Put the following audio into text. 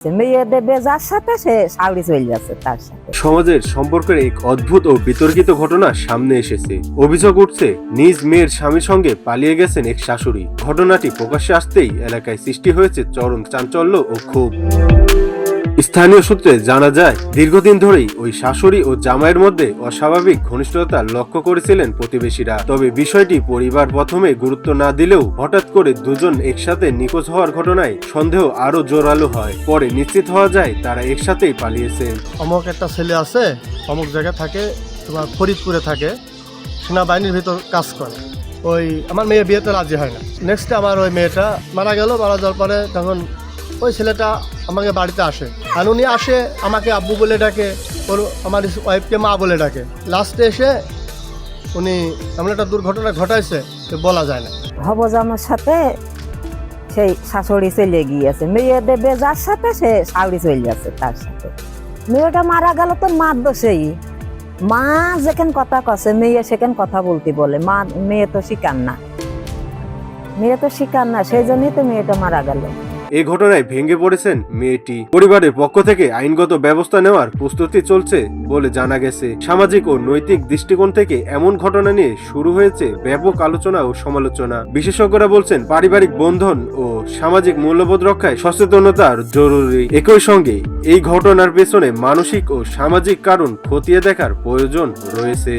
মেয়েদের বেজার সাথে সে সাউরি চলে যাচ্ছে তার সাথে। সমাজের সম্পর্কের এক অদ্ভুত ও বিতর্কিত ঘটনা সামনে এসেছে। অভিযোগ উঠছে নিজ মেয়ের স্বামীর সঙ্গে পালিয়ে গেছেন এক শাশুড়ি। ঘটনাটি প্রকাশ্যে আসতেই এলাকায় সৃষ্টি হয়েছে চরম চাঞ্চল্য ও ক্ষোভ। স্থানীয় সূত্রে জানা যায়, দীর্ঘদিন ধরেই ওই শাশুড়ি ও জামাইয়ের মধ্যে অস্বাভাবিক ঘনিষ্ঠতা লক্ষ্য করেছিলেন প্রতিবেশীরা। তবে বিষয়টি পরিবার প্রথমে গুরুত্ব না দিলেও হঠাৎ করে দুজন একসাথে নিখোঁজ হওয়ার ঘটনায় সন্দেহ আরো জোরালো হয়। পরে নিশ্চিত হওয়া যায় তারা একসাথেই পালিয়েছেন। অমুক একটা ছেলে আছে, অমুক জায়গায় থাকে, তোমার ফরিদপুরে থাকে, সেনাবাহিনীর ভিতর কাজ করে। ওই আমার মেয়ে বিয়েতে রাজি হয় না। নেক্সটে আমার ওই মেয়েটা মারা গেল। মারা যাওয়ার পরে তখন ওই ছেলেটা আমাকে বাড়িতে আসে, আর উনি আসে আমাকে আব্বু বলে ডাকে, ওর আমার ওয়াইফকে মা বলে ডাকে। লাস্টে এসে উনি এমন একটা দুর্ঘটনা ঘটাইছে তো বলা যায় না। হবজামার সাথে সেই শাশুড়ি চলে গিয়েছে, মেয়েদের বেজার সাথে সে সাউরি চলে যাচ্ছে তার সাথে। মেয়েটা মারা গেল তো মার দোষেই। মা যেখানে কথা কছে মেয়ে সেখানে কথা বলতে বলে, মা মেয়ে তো শিকার না, মেয়ে তো শিকার না, সেই জন্যই তো মেয়েটা মারা গেল। এই ঘটনায় ভেঙে পড়েছেন মেয়েটি। পরিবারের পক্ষ থেকে আইনগত ব্যবস্থা নেওয়ার প্রস্তুতি চলছে বলে জানা গেছে। সামাজিক ও নৈতিক দৃষ্টিকোণ থেকে এমন ঘটনা নিয়ে শুরু হয়েছে ব্যাপক আলোচনা ও সমালোচনা। বিশেষজ্ঞরা বলছেন পারিবারিক বন্ধন ও সামাজিক মূল্যবোধ রক্ষায় সচেতনতার জরুরি। একই সঙ্গে এই ঘটনার পেছনে মানসিক ও সামাজিক কারণ খতিয়ে দেখার প্রয়োজন রয়েছে।